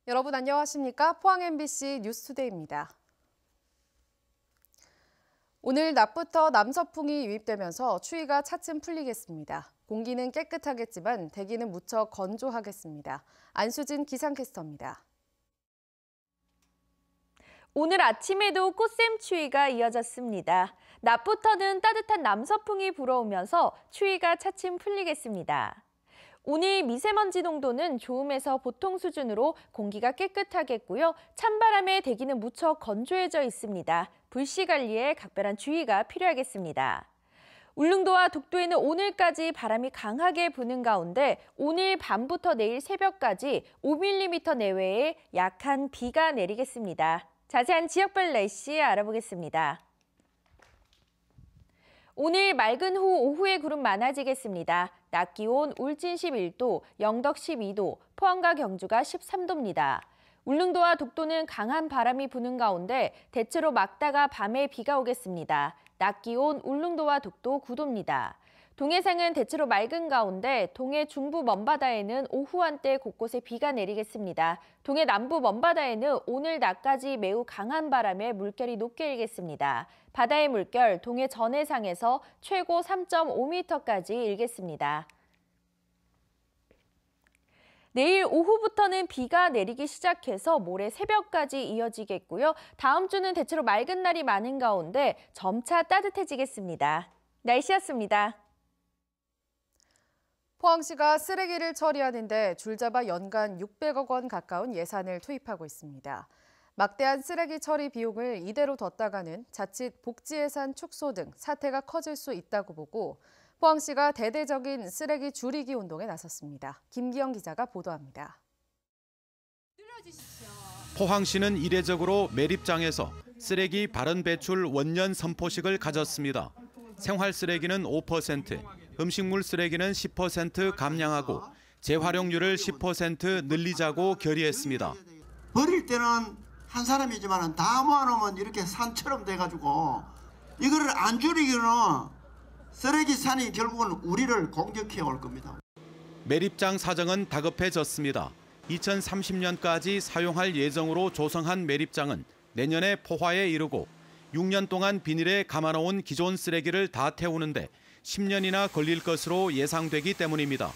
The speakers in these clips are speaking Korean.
여러분 안녕하십니까? 포항 MBC 뉴스투데이입니다. 오늘 낮부터 남서풍이 유입되면서 추위가 차츰 풀리겠습니다. 공기는 깨끗하겠지만 대기는 무척 건조하겠습니다. 안수진 기상캐스터입니다. 오늘 아침에도 꽃샘추위가 이어졌습니다. 낮부터는 따뜻한 남서풍이 불어오면서 추위가 차츰 풀리겠습니다. 오늘 미세먼지 농도는 좋음에서 보통 수준으로 공기가 깨끗하겠고요. 찬바람에 대기는 무척 건조해져 있습니다. 불씨 관리에 각별한 주의가 필요하겠습니다. 울릉도와 독도에는 오늘까지 바람이 강하게 부는 가운데 오늘 밤부터 내일 새벽까지 5mm 내외의 약한 비가 내리겠습니다. 자세한 지역별 날씨 알아보겠습니다. 오늘 맑은 후 오후에 구름 많아지겠습니다. 낮 기온 울진 11도, 영덕 12도, 포항과 경주가 13도입니다. 울릉도와 독도는 강한 바람이 부는 가운데 대체로 막다가 밤에 비가 오겠습니다. 낮 기온 울릉도와 독도 9도입니다. 동해상은 대체로 맑은 가운데 동해 중부 먼바다에는 오후 한때 곳곳에 비가 내리겠습니다. 동해 남부 먼바다에는 오늘 낮까지 매우 강한 바람에 물결이 높게 일겠습니다. 바다의 물결 동해 전해상에서 최고 3.5m까지 일겠습니다. 내일 오후부터는 비가 내리기 시작해서 모레 새벽까지 이어지겠고요. 다음 주는 대체로 맑은 날이 많은 가운데 점차 따뜻해지겠습니다. 날씨였습니다. 포항시가 쓰레기를 처리하는 데 줄잡아 연간 600억 원 가까운 예산을 투입하고 있습니다. 막대한 쓰레기 처리 비용을 이대로 뒀다가는 자칫 복지예산 축소 등 사태가 커질 수 있다고 보고 포항시가 대대적인 쓰레기 줄이기 운동에 나섰습니다. 김기영 기자가 보도합니다. 포항시는 이례적으로 매립장에서 쓰레기 발원 배출 원년 선포식을 가졌습니다. 생활 쓰레기는 5%, 음식물 쓰레기는 10% 감량하고 재활용률을 10% 늘리자고 결의했습니다. 버릴 때는 한 사람이지만 다 모아놓으면 이렇게 산처럼 돼가지고 이거를 안 줄이기는 쓰레기 산이 결국은 우리를 공격해 올 겁니다. 매립장 사정은 다급해졌습니다. 2030년까지 사용할 예정으로 조성한 매립장은 내년에 포화에 이르고 6년 동안 비닐에 감아놓은 기존 쓰레기를 다 태우는데 10년이나 걸릴 것으로 예상되기 때문입니다.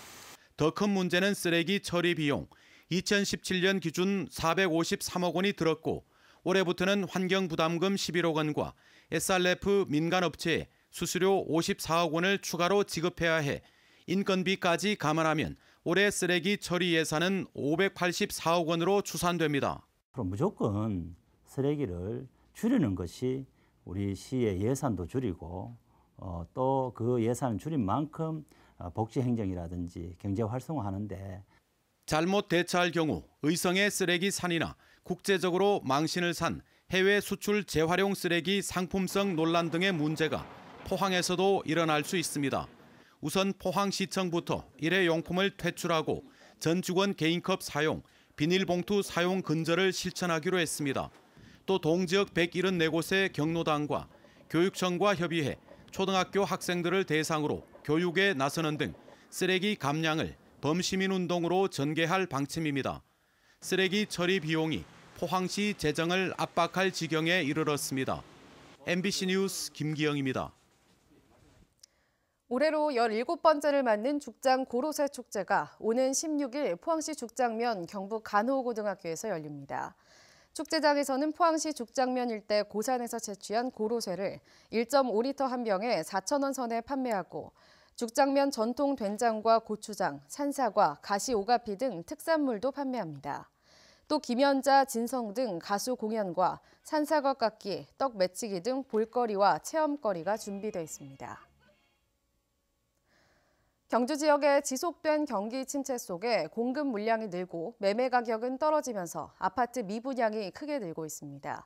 더 큰 문제는 쓰레기 처리 비용. 2017년 기준 453억 원이 들었고 올해부터는 환경부담금 11억 원과 SRF 민간업체에 수수료 54억 원을 추가로 지급해야 해 인건비까지 감안하면 올해 쓰레기 처리 예산은 584억 원으로 추산됩니다. 무조건 쓰레기를 줄이는 것이 우리 시의 예산도 줄이고 또 그 예산을 줄인 만큼 복지 행정이라든지 경제 활성화하는데 잘못 대처할 경우 의성의 쓰레기 산이나 국제적으로 망신을 산 해외 수출 재활용 쓰레기 상품성 논란 등의 문제가 포항에서도 일어날 수 있습니다. 우선 포항시청부터 일회용품을 퇴출하고 전 직원 개인컵 사용, 비닐봉투 사용 근절을 실천하기로 했습니다. 또 동지역 174곳의 경로당과 교육청과 협의해 초등학교 학생들을 대상으로 교육에 나서는 등 쓰레기 감량을 범시민운동으로 전개할 방침입니다. 쓰레기 처리 비용이 포항시 재정을 압박할 지경에 이르렀습니다. MBC 뉴스 김기영입니다. 올해로 17번째를 맞는 죽장 고로쇠 축제가 오는 16일 포항시 죽장면 경북 간호고등학교에서 열립니다. 축제장에서는 포항시 죽장면 일대 고산에서 채취한 고로쇠를 1.5리터 한 병에 4,000원 선에 판매하고 죽장면 전통 된장과 고추장, 산사과, 가시 오가피 등 특산물도 판매합니다. 또 김연자, 진성 등 가수 공연과 산사과 깎기, 떡 매치기 등 볼거리와 체험거리가 준비되어 있습니다. 경주 지역의 지속된 경기 침체 속에 공급 물량이 늘고 매매 가격은 떨어지면서 아파트 미분양이 크게 늘고 있습니다.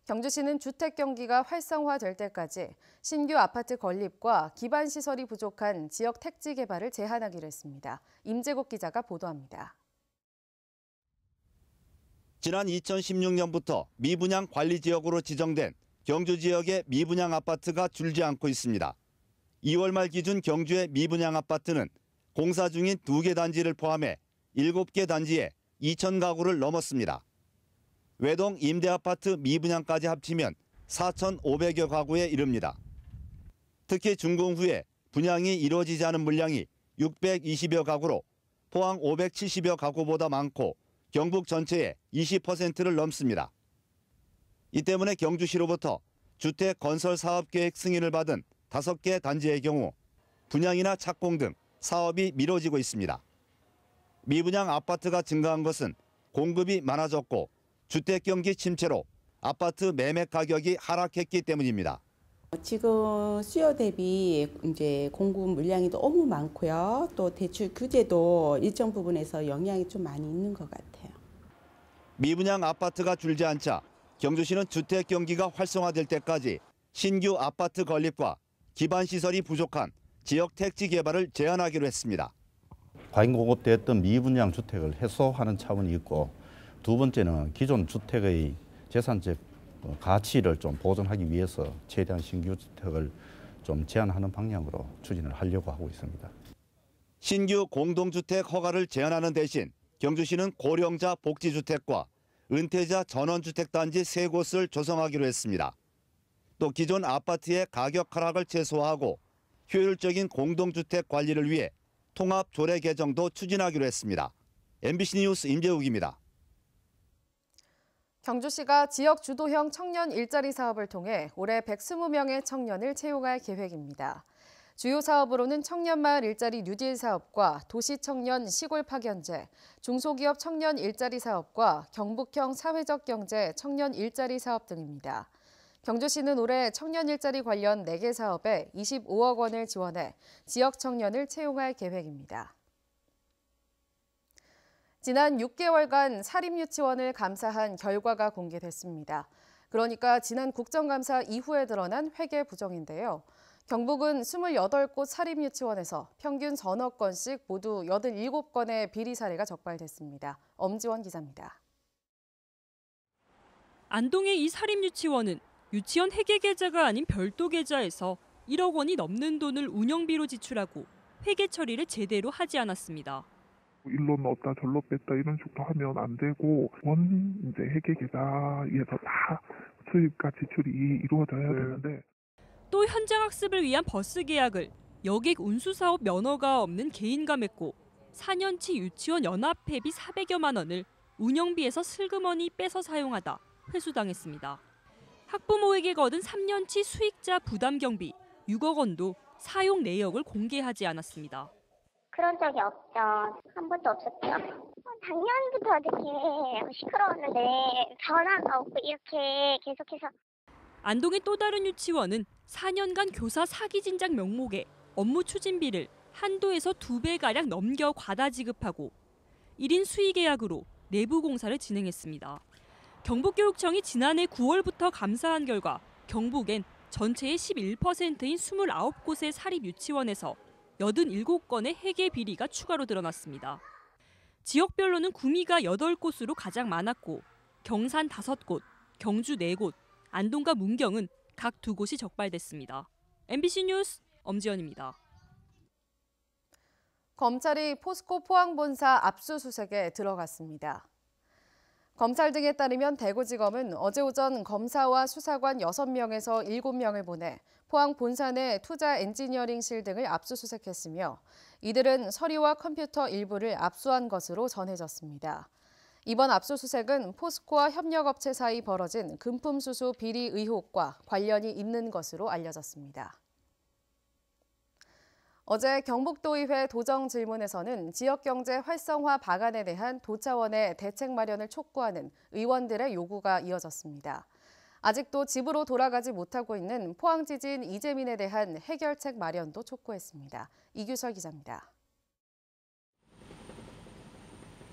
경주시는 주택 경기가 활성화될 때까지 신규 아파트 건립과 기반 시설이 부족한 지역 택지 개발을 제한하기로 했습니다. 임재국 기자가 보도합니다. 지난 2016년부터 미분양 관리 지역으로 지정된 경주 지역의 미분양 아파트가 줄지 않고 있습니다. 2월 말 기준 경주의 미분양 아파트는 공사 중인 2개 단지를 포함해 7개 단지에 2,000가구를 넘었습니다. 외동 임대아파트 미분양까지 합치면 4,500여 가구에 이릅니다. 특히 준공 후에 분양이 이루어지지 않은 물량이 620여 가구로 포항 570여 가구보다 많고 경북 전체의 20%를 넘습니다. 이 때문에 경주시로부터 주택 건설 사업 계획 승인을 받은 5개 단지의 경우 분양이나 착공 등 사업이 미뤄지고 있습니다. 미분양 아파트가 증가한 것은 공급이 많아졌고 주택 경기 침체로 아파트 매매 가격이 하락했기 때문입니다. 지금 수요 대비 이제 공급 물량이 너무 많고요. 또 대출 규제도 일정 부분에서 영향이 좀 많이 있는 것 같아요. 미분양 아파트가 줄지 않자 경주시는 주택 경기가 활성화될 때까지 신규 아파트 건립과 기반 시설이 부족한 지역 택지 개발을 제한하기로 했습니다. 과잉 공급됐던 미분양 주택을 해소하는 차원이 있고, 두 번째는 기존 주택의 재산적 가치를 좀 보존하기 위해서 최대한 신규 주택을 좀 제한하는 방향으로 추진을 하려고 하고 있습니다. 신규 공동주택 허가를 제한하는 대신 경주시는 고령자 복지주택과 은퇴자 전원주택단지 3곳을 조성하기로 했습니다. 또 기존 아파트의 가격 하락을 최소화하고 효율적인 공동주택 관리를 위해 통합 조례 개정도 추진하기로 했습니다. MBC 뉴스 임재욱입니다. 경주시가 지역 주도형 청년 일자리 사업을 통해 올해 120명의 청년을 채용할 계획입니다. 주요 사업으로는 청년마을 일자리 뉴딜 사업과 도시청년 시골 파견제, 중소기업 청년 일자리 사업과 경북형 사회적 경제 청년 일자리 사업 등입니다. 경주시는 올해 청년 일자리 관련 4개 사업에 25억 원을 지원해 지역 청년을 채용할 계획입니다. 지난 6개월간 사립유치원을 감사한 결과가 공개됐습니다. 그러니까 지난 국정감사 이후에 드러난 회계 부정인데요. 경북은 28곳 사립유치원에서 평균 서너 건씩 모두 87건의 비리 사례가 적발됐습니다. 엄지원 기자입니다. 안동의 이 사립유치원은 유치원 회계 계좌가 아닌 별도 계좌에서 1억 원이 넘는 돈을 운영비로 지출하고 회계 처리를 제대로 하지 않았습니다. 일로 넣었다 절로 뺐다 이런 식으로 하면 안 되고 이제 회계 계좌에서 다 수입과 지출이 이루어져야 되는데, 또 현장 학습을 위한 버스 계약을 여객 운수 사업 면허가 없는 개인과 맺고 4년치 유치원 연합회비 400여만 원을 운영비에서 슬그머니 빼서 사용하다 회수당했습니다. 학부모에게 거둔 3년치 수익자 부담 경비 6억 원도 사용 내역을 공개하지 않았습니다. 그런 적이 없죠. 한 번도 없었죠. 작년부터 이렇게 시끄러웠는데 변화가 없고 이렇게 계속해서. 안동의 또 다른 유치원은 4년간 교사 사기 진작 명목에 업무 추진비를 한도에서 2배가량 넘겨 과다 지급하고 1인 수의 계약으로 내부 공사를 진행했습니다. 경북교육청이 지난해 9월부터 감사한 결과 경북엔 전체의 11%인 29곳의 사립유치원에서 87건의 회계 비리가 추가로 드러났습니다. 지역별로는 구미가 8곳으로 가장 많았고 경산 5곳, 경주 4곳, 안동과 문경은 각 2곳이 적발됐습니다. MBC 뉴스 엄지연입니다. 검찰이 포스코 포항본사 압수수색에 들어갔습니다. 검찰 등에 따르면 대구지검은 어제 오전 검사와 수사관 6명에서 7명을 보내 포항 본사 내 투자 엔지니어링실 등을 압수수색했으며 이들은 서류와 컴퓨터 일부를 압수한 것으로 전해졌습니다. 이번 압수수색은 포스코와 협력업체 사이 벌어진 금품 수수 비리 의혹과 관련이 있는 것으로 알려졌습니다. 어제 경북도의회 도정질문에서는 지역경제 활성화 방안에 대한 도 차원의 대책 마련을 촉구하는 의원들의 요구가 이어졌습니다. 아직도 집으로 돌아가지 못하고 있는 포항 지진 이재민에 대한 해결책 마련도 촉구했습니다. 이규설 기자입니다.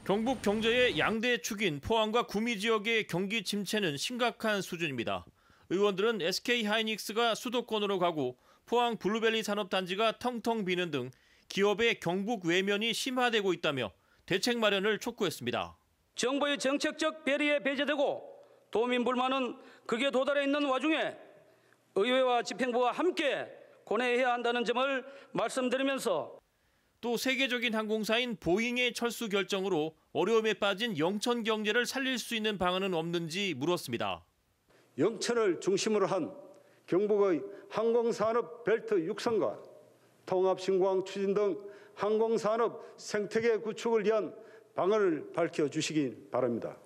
경북 경제의 양대 축인 포항과 구미 지역의 경기 침체는 심각한 수준입니다. 의원들은 SK하이닉스가 수도권으로 가고 포항 블루벨리 산업단지가 텅텅 비는 등 기업의 경북 외면이 심화되고 있다며 대책 마련을 촉구했습니다. 정부의 정책적 배려에 배제되고 도민 불만은 극에 도달해 있는 와중에 의회와 집행부와 함께 고뇌해야 한다는 점을 말씀드리면서 또 세계적인 항공사인 보잉의 철수 결정으로 어려움에 빠진 영천 경제를 살릴 수 있는 방안은 없는지 물었습니다. 영천을 중심으로 한 경북의 항공산업 벨트 육성과 통합신공항 추진 등 항공산업 생태계 구축을 위한 방안을 밝혀주시기 바랍니다.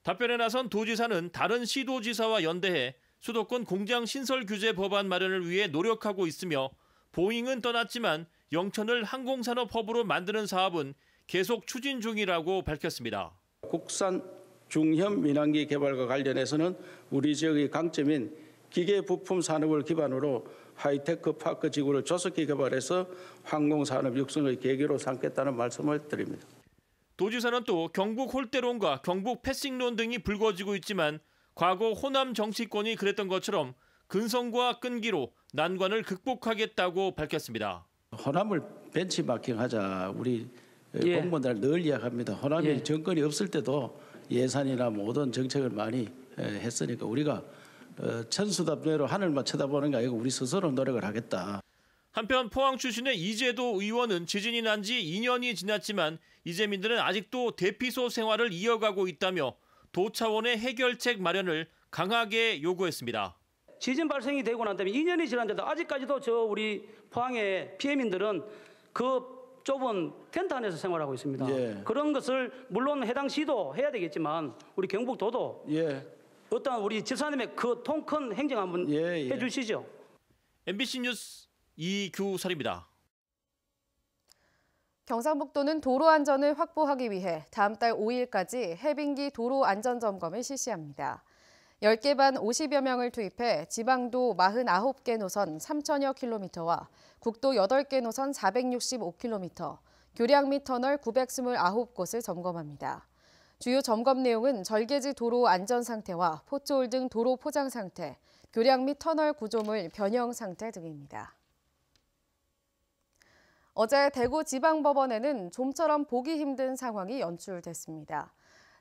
답변에 나선 도지사는 다른 시도지사와 연대해 수도권 공장 신설 규제 법안 마련을 위해 노력하고 있으며 보잉은 떠났지만 영천을 항공산업 허브로 만드는 사업은 계속 추진 중이라고 밝혔습니다. 국산 중형 민항기 개발과 관련해서는 우리 지역의 강점인 기계 부품 산업을 기반으로 하이테크 파크 지구를 조속히 개발해서 항공산업 육성의 계기로 삼겠다는 말씀을 드립니다. 도지사는 또 경북 홀대론과 경북 패싱론 등이 불거지고 있지만 과거 호남 정치권이 그랬던 것처럼 근성과 끈기로 난관을 극복하겠다고 밝혔습니다. 호남을 벤치마킹하자 우리 공무원들 늘 이야기합니다. 호남이 정권이 없을 때도 예산이나 모든 정책을 많이 했으니까 우리가 천수답대로 하늘만 쳐다보는 게 아니고 우리 스스로 노력을 하겠다. 한편 포항 출신의 이재도 의원은 지진이 난 지 2년이 지났지만 이재민들은 아직도 대피소 생활을 이어가고 있다며 도 차원의 해결책 마련을 강하게 요구했습니다. 지진 발생이 되고 난 다음에 2년이 지났는데도 아직까지도 우리 포항의 피해민들은 그 좁은 텐트 안에서 생활하고 있습니다. 그런 것을 물론 해당 시도 해야 되겠지만 우리 경북도도 어떤 우리 집사님의 그 통 큰 행정 한번 해주시죠. MBC 뉴스 이규설입니다. 경상북도는 도로 안전을 확보하기 위해 다음 달 5일까지 해빙기 도로 안전 점검을 실시합니다. 10개 반 50여 명을 투입해 지방도 49개 노선 3천여 킬로미터와 국도 8개 노선 465킬로미터, 교량 및 터널 929곳을 점검합니다. 주요 점검 내용은 절개지 도로 안전 상태와 포트홀 등 도로 포장 상태, 교량 및 터널 구조물 변형 상태 등입니다. 어제 대구지방법원에는 좀처럼 보기 힘든 상황이 연출됐습니다.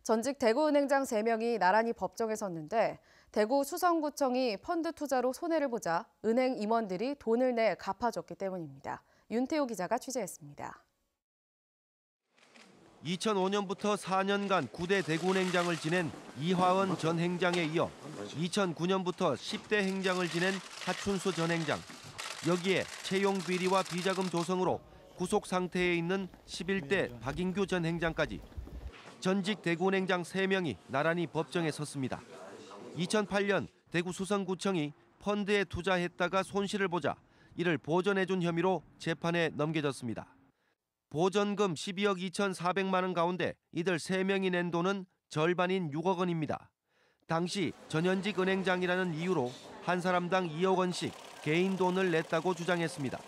전직 대구은행장 3명이 나란히 법정에 섰는데 대구 수성구청이 펀드 투자로 손해를 보자 은행 임원들이 돈을 내 갚아줬기 때문입니다. 윤태호 기자가 취재했습니다. 2005년부터 4년간 9대 대구은행장을 지낸 이화은 전 행장에 이어 2009년부터 10대 행장을 지낸 하춘수 전 행장. 여기에 채용 비리와 비자금 조성으로 구속 상태에 있는 11대 박인규 전 행장까지 전직 대구은행장 3명이 나란히 법정에 섰습니다. 2008년 대구 수성구청이 펀드에 투자했다가 손실을 보자 이를 보전해준 혐의로 재판에 넘겨졌습니다. 보전금 12억 2,400만 원 가운데 이들 3명이 낸 돈은 절반인 6억 원입니다. 당시 전현직 은행장이라는 이유로 한 사람당 2억 원씩 개인 돈을 냈다고 주장했습니다.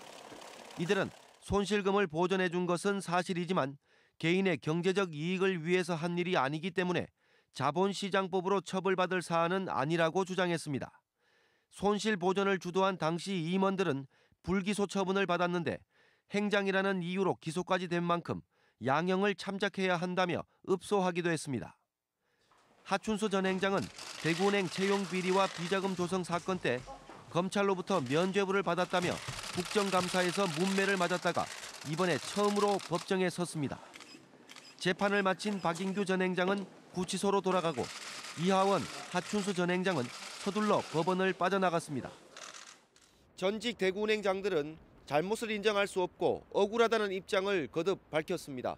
이들은 손실금을 보전해준 것은 사실이지만 개인의 경제적 이익을 위해서 한 일이 아니기 때문에 자본시장법으로 처벌받을 사안은 아니라고 주장했습니다. 손실 보전을 주도한 당시 임원들은 불기소 처분을 받았는데 행장이라는 이유로 기소까지 된 만큼 양형을 참작해야 한다며 읍소하기도 했습니다. 하춘수 전 행장은 대구은행 채용 비리와 비자금 조성 사건 때 검찰로부터 면죄부를 받았다며 국정감사에서 문매를 맞았다가 이번에 처음으로 법정에 섰습니다. 재판을 마친 박인규 전 행장은 구치소로 돌아가고 이하원, 하춘수 전 행장은 서둘러 법원을 빠져나갔습니다. 전직 대구은행장들은 잘못을 인정할 수 없고 억울하다는 입장을 거듭 밝혔습니다.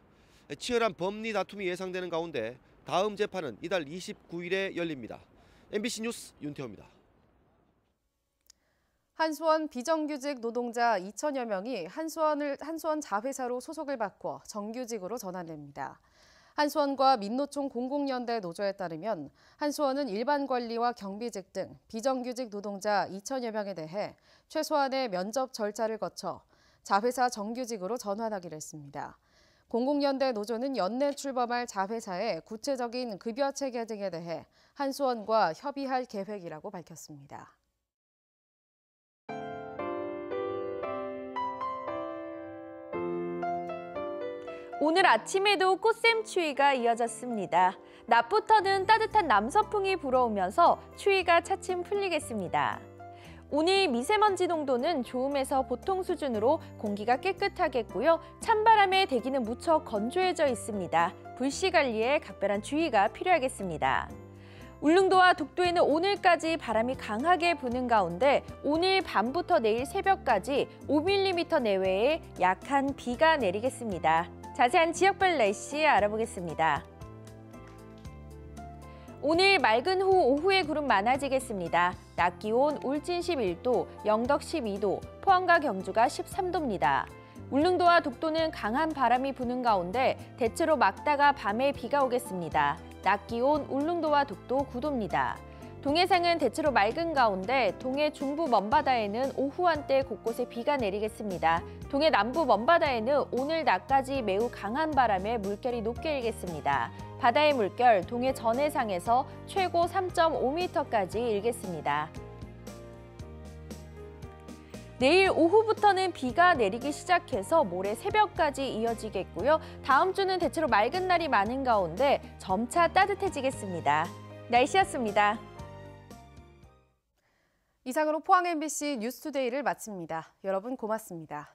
치열한 법리 다툼이 예상되는 가운데 다음 재판은 이달 29일에 열립니다. MBC 뉴스 윤태호입니다. 한수원 비정규직 노동자 2천여 명이 한수원 자회사로 소속을 바꿔 정규직으로 전환됩니다. 한수원과 민노총 공공연대 노조에 따르면 한수원은 일반 관리와 경비직 등 비정규직 노동자 2천여 명에 대해 최소한의 면접 절차를 거쳐 자회사 정규직으로 전환하기로 했습니다. 공공연대 노조는 연내 출범할 자회사의 구체적인 급여 체계 등에 대해 한수원과 협의할 계획이라고 밝혔습니다. 오늘 아침에도 꽃샘추위가 이어졌습니다. 낮부터는 따뜻한 남서풍이 불어오면서 추위가 차츰 풀리겠습니다. 오늘 미세먼지 농도는 좋음에서 보통 수준으로 공기가 깨끗하겠고요. 찬바람에 대기는 무척 건조해져 있습니다. 불씨 관리에 각별한 주의가 필요하겠습니다. 울릉도와 독도에는 오늘까지 바람이 강하게 부는 가운데 오늘 밤부터 내일 새벽까지 5mm 내외의 약한 비가 내리겠습니다. 자세한 지역별 날씨 알아보겠습니다. 오늘 맑은 후 오후에 구름 많아지겠습니다. 낮 기온 울진 11도, 영덕 12도, 포항과 경주가 13도입니다. 울릉도와 독도는 강한 바람이 부는 가운데 대체로 막다가 밤에 비가 오겠습니다. 낮 기온 울릉도와 독도 9도입니다. 동해상은 대체로 맑은 가운데 동해 중부 먼바다에는 오후 한때 곳곳에 비가 내리겠습니다. 동해 남부 먼바다에는 오늘 낮까지 매우 강한 바람에 물결이 높게 일겠습니다. 바다의 물결 동해 전해상에서 최고 3.5m까지 일겠습니다. 내일 오후부터는 비가 내리기 시작해서 모레 새벽까지 이어지겠고요. 다음 주는 대체로 맑은 날이 많은 가운데 점차 따뜻해지겠습니다. 날씨였습니다. 이상으로 포항 MBC 뉴스투데이를 마칩니다. 여러분 고맙습니다.